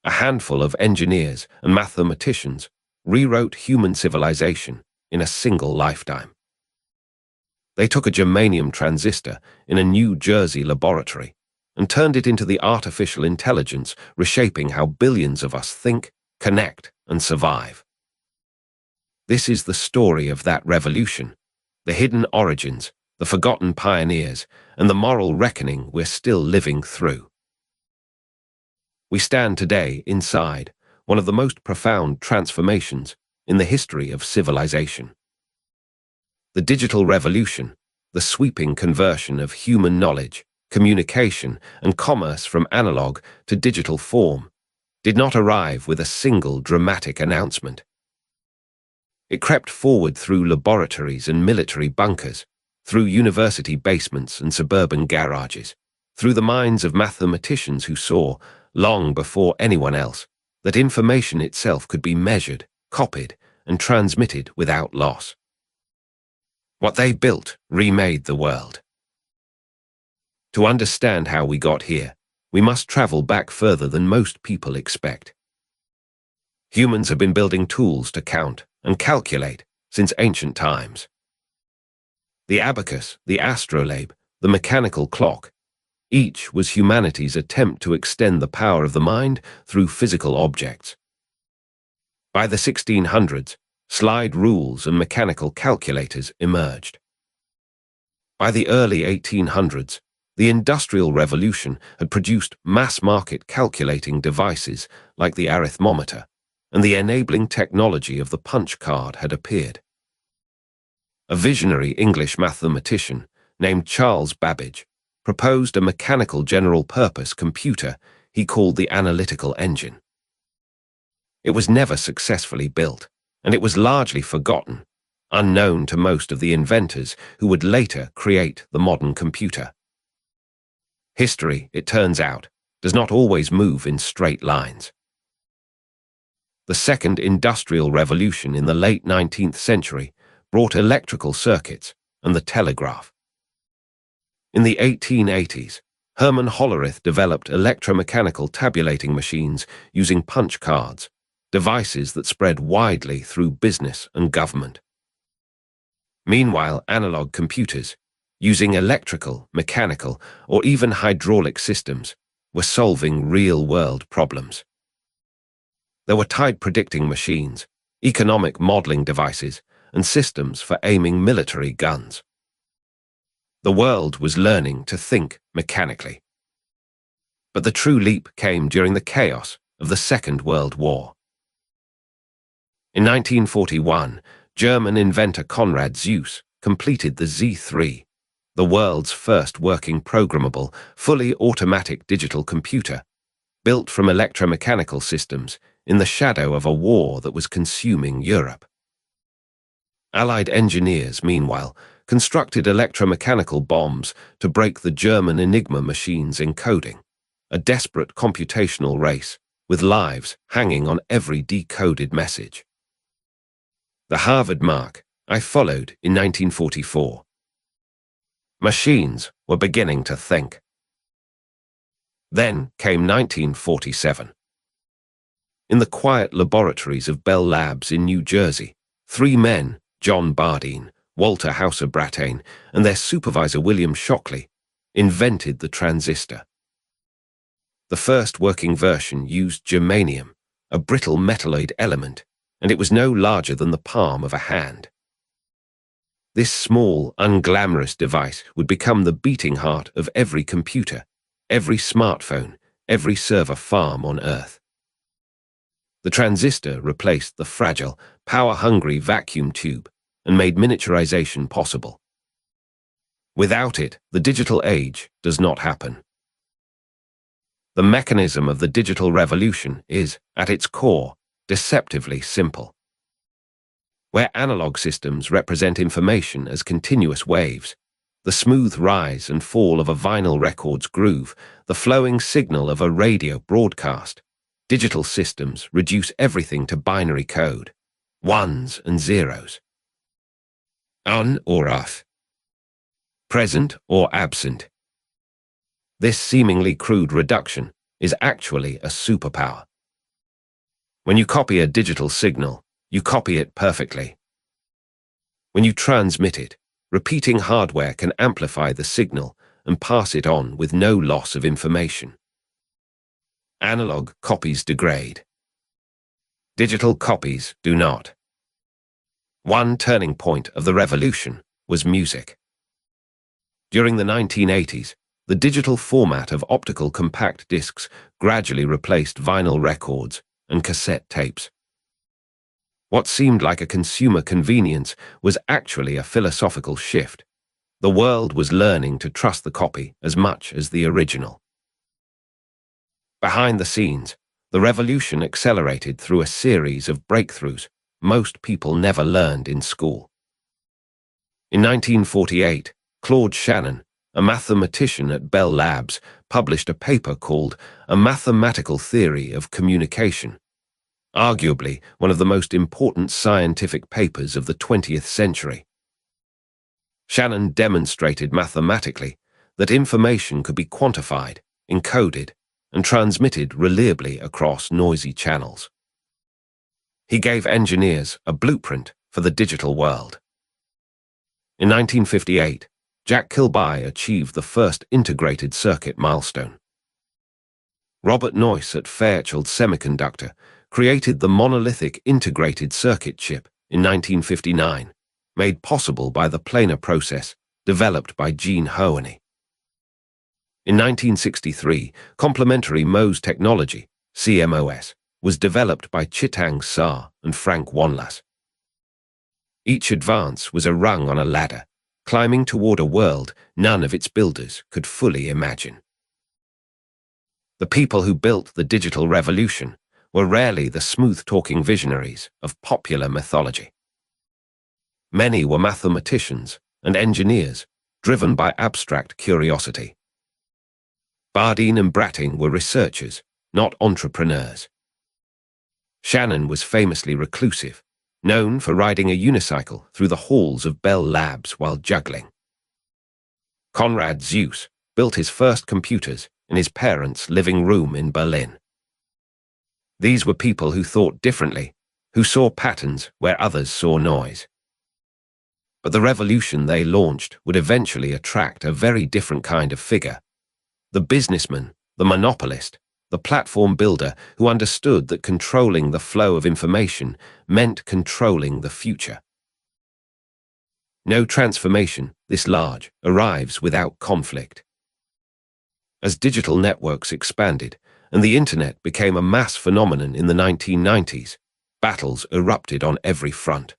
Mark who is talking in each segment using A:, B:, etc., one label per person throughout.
A: a handful of engineers and mathematicians rewrote human civilization in a single lifetime. They took a germanium transistor in a New Jersey laboratory and turned it into the artificial intelligence reshaping how billions of us think, connect, and survive. This is the story of that revolution, the hidden origins, the forgotten pioneers, and the moral reckoning we're still living through. We stand today inside one of the most profound transformations in the history of civilization. The digital revolution, the sweeping conversion of human knowledge, communication, and commerce from analog to digital form, did not arrive with a single dramatic announcement. It crept forward through laboratories and military bunkers, through university basements and suburban garages, through the minds of mathematicians who saw, long before anyone else, that information itself could be measured, copied, and transmitted without loss. What they built remade the world. To understand how we got here, we must travel back further than most people expect. Humans have been building tools to count and calculate since ancient times. The abacus, the astrolabe, the mechanical clock, each was humanity's attempt to extend the power of the mind through physical objects. By the 1600s, slide rules and mechanical calculators emerged. By the early 1800s, the Industrial Revolution had produced mass-market calculating devices like the arithmometer, and the enabling technology of the punch card had appeared. A visionary English mathematician named Charles Babbage proposed a mechanical general-purpose computer he called the analytical engine. It was never successfully built, and it was largely forgotten, unknown to most of the inventors who would later create the modern computer. History, it turns out, does not always move in straight lines. The Second Industrial Revolution in the late 19th century brought electrical circuits and the telegraph. In the 1880s, Herman Hollerith developed electromechanical tabulating machines using punch cards, devices that spread widely through business and government. Meanwhile, analog computers, using electrical, mechanical, or even hydraulic systems, were solving real-world problems. There were tide-predicting machines, economic modeling devices, and systems for aiming military guns. The world was learning to think mechanically. But the true leap came during the chaos of the Second World War. In 1941, German inventor Konrad Zuse completed the Z3, the world's first working programmable, fully automatic digital computer, built from electromechanical systems in the shadow of a war that was consuming Europe. Allied engineers, meanwhile, constructed electromechanical bombs to break the German Enigma machine's encoding, a desperate computational race with lives hanging on every decoded message. The Harvard mark I followed in 1944. Machines were beginning to think. Then came 1947. In the quiet laboratories of Bell Labs in New Jersey, three men, John Bardeen, Walter Hauser-Brattain, and their supervisor William Shockley, invented the transistor. The first working version used germanium, a brittle metalloid element, and it was no larger than the palm of a hand. This small, unglamorous device would become the beating heart of every computer, every smartphone, every server farm on Earth. The transistor replaced the fragile, power-hungry vacuum tube and made miniaturization possible. Without it, the digital age does not happen. The mechanism of the digital revolution is, at its core, deceptively simple. Where analog systems represent information as continuous waves, the smooth rise and fall of a vinyl record's groove, the flowing signal of a radio broadcast, digital systems reduce everything to binary code, ones and zeros. On or off. Present or absent. This seemingly crude reduction is actually a superpower. When you copy a digital signal, you copy it perfectly. When you transmit it, repeating hardware can amplify the signal and pass it on with no loss of information. Analog copies degrade. Digital copies do not. One turning point of the revolution was music. During the 1980s, the digital format of optical compact discs gradually replaced vinyl records and cassette tapes. What seemed like a consumer convenience was actually a philosophical shift. The world was learning to trust the copy as much as the original. Behind the scenes, the revolution accelerated through a series of breakthroughs most people never learned in school. In 1948, Claude Shannon, a mathematician at Bell Labs, published a paper called A Mathematical Theory of Communication, arguably one of the most important scientific papers of the 20th century. Shannon demonstrated mathematically that information could be quantified, encoded, and transmitted reliably across noisy channels. He gave engineers a blueprint for the digital world. In 1958, Jack Kilby achieved the first integrated circuit milestone. Robert Noyce at Fairchild Semiconductor created the monolithic integrated circuit chip in 1959, made possible by the planar process developed by Gene Hoany. In 1963, complementary MOS technology, CMOS, was developed by Chitang Saar and Frank Wanlas. Each advance was a rung on a ladder, climbing toward a world none of its builders could fully imagine. The people who built the digital revolution were rarely the smooth-talking visionaries of popular mythology. Many were mathematicians and engineers driven by abstract curiosity. Bardeen and Bratting were researchers, not entrepreneurs. Shannon was famously reclusive, known for riding a unicycle through the halls of Bell Labs while juggling. Konrad Zuse built his first computers in his parents' living room in Berlin. These were people who thought differently, who saw patterns where others saw noise. But the revolution they launched would eventually attract a very different kind of figure: the businessman, the monopolist, the platform builder who understood that controlling the flow of information meant controlling the future. No transformation this large arrives without conflict. As digital networks expanded and the internet became a mass phenomenon in the 1990s, battles erupted on every front.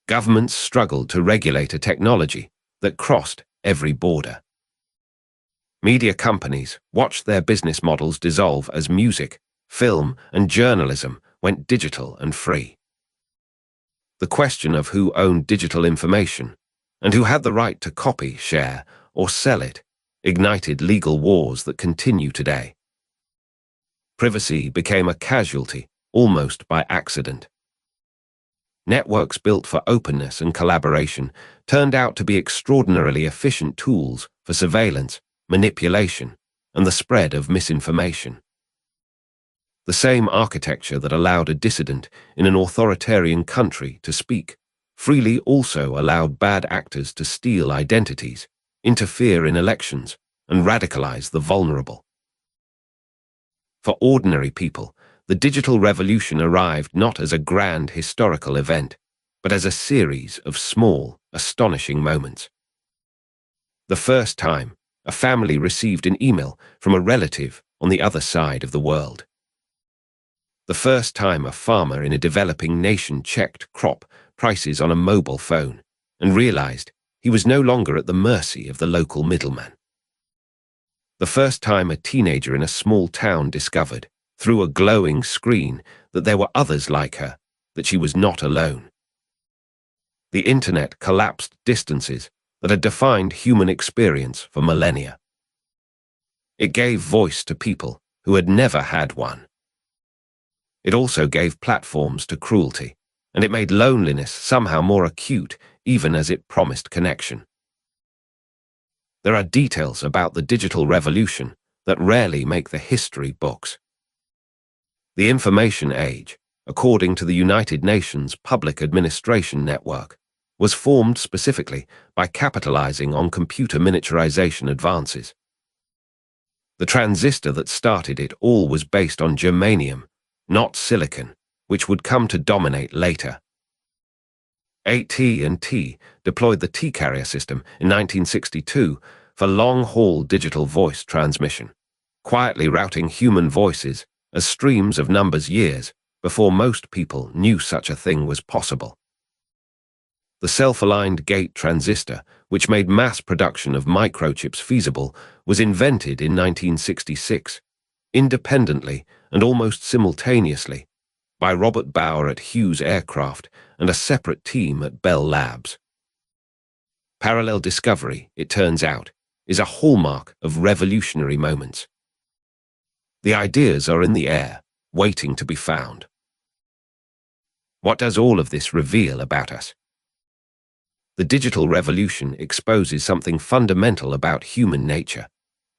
A: Governments struggled to regulate a technology that crossed every border. Media companies watched their business models dissolve as music, film, and journalism went digital and free. The question of who owned digital information and who had the right to copy, share, or sell it ignited legal wars that continue today. Privacy became a casualty almost by accident. Networks built for openness and collaboration turned out to be extraordinarily efficient tools for surveillance, manipulation, and the spread of misinformation. The same architecture that allowed a dissident in an authoritarian country to speak freely also allowed bad actors to steal identities, interfere in elections, and radicalize the vulnerable. For ordinary people, the digital revolution arrived not as a grand historical event, but as a series of small, astonishing moments. The first time, a family received an email from a relative on the other side of the world. The first time a farmer in a developing nation checked crop prices on a mobile phone and realized he was no longer at the mercy of the local middleman. The first time a teenager in a small town discovered, through a glowing screen, that there were others like her, that she was not alone. The internet collapsed distances that had defined human experience for millennia. It gave voice to people who had never had one. It also gave platforms to cruelty, and it made loneliness somehow more acute even as it promised connection. There are details about the digital revolution that rarely make the history books. The information age, according to the United Nations Public Administration Network, was formed specifically by capitalizing on computer miniaturization advances. The transistor that started it all was based on germanium, not silicon, which would come to dominate later. AT&T deployed the T-carrier system in 1962 for long-haul digital voice transmission, quietly routing human voices as streams of numbers years before most people knew such a thing was possible. The self-aligned gate transistor, which made mass production of microchips feasible, was invented in 1966, independently and almost simultaneously, by Robert Bauer at Hughes Aircraft and a separate team at Bell Labs. Parallel discovery, it turns out, is a hallmark of revolutionary moments. The ideas are in the air, waiting to be found. What does all of this reveal about us? The digital revolution exposes something fundamental about human nature,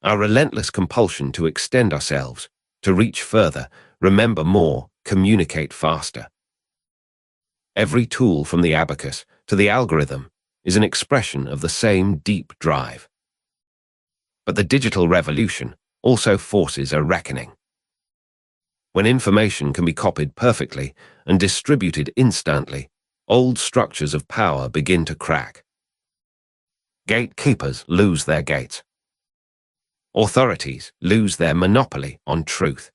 A: our relentless compulsion to extend ourselves, to reach further, remember more, communicate faster. Every tool from the abacus to the algorithm is an expression of the same deep drive. But the digital revolution also forces a reckoning. When information can be copied perfectly and distributed instantly, old structures of power begin to crack. Gatekeepers lose their gates. Authorities lose their monopoly on truth.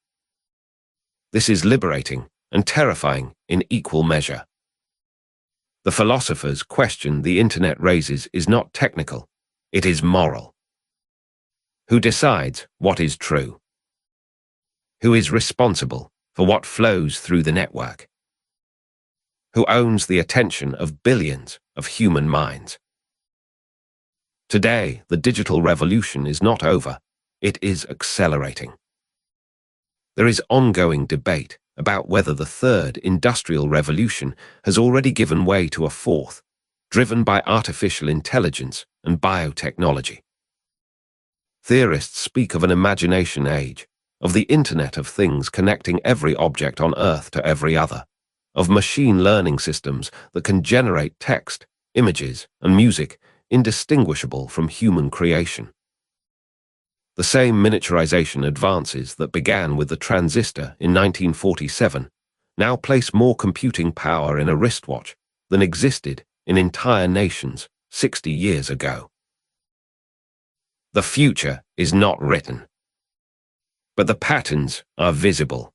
A: This is liberating and terrifying in equal measure. The philosopher's question the internet raises is not technical, it is moral. Who decides what is true? Who is responsible for what flows through the network? Who owns the attention of billions of human minds? Today, the digital revolution is not over, it is accelerating. There is ongoing debate about whether the third industrial revolution has already given way to a fourth, driven by artificial intelligence and biotechnology. Theorists speak of an imagination age, of the Internet of Things connecting every object on Earth to every other, of machine learning systems that can generate text, images, and music indistinguishable from human creation. The same miniaturization advances that began with the transistor in 1947 now place more computing power in a wristwatch than existed in entire nations 60 years ago. The future is not written, but the patterns are visible.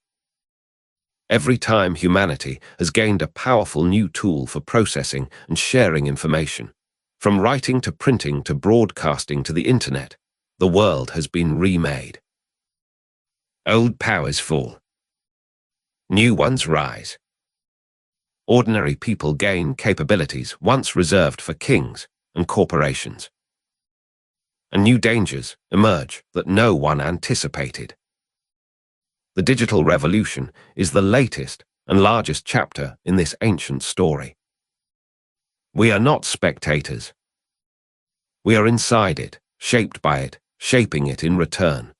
A: Every time humanity has gained a powerful new tool for processing and sharing information, from writing to printing to broadcasting to the internet, the world has been remade. Old powers fall. New ones rise. Ordinary people gain capabilities once reserved for kings and corporations. And new dangers emerge that no one anticipated. The digital revolution is the latest and largest chapter in this ancient story. We are not spectators. We are inside it, shaped by it, shaping it in return.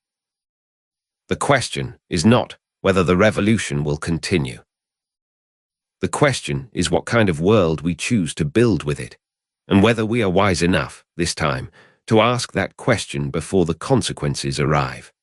A: The question is not whether the revolution will continue. The question is what kind of world we choose to build with it, and whether we are wise enough, this time, to ask that question before the consequences arrive.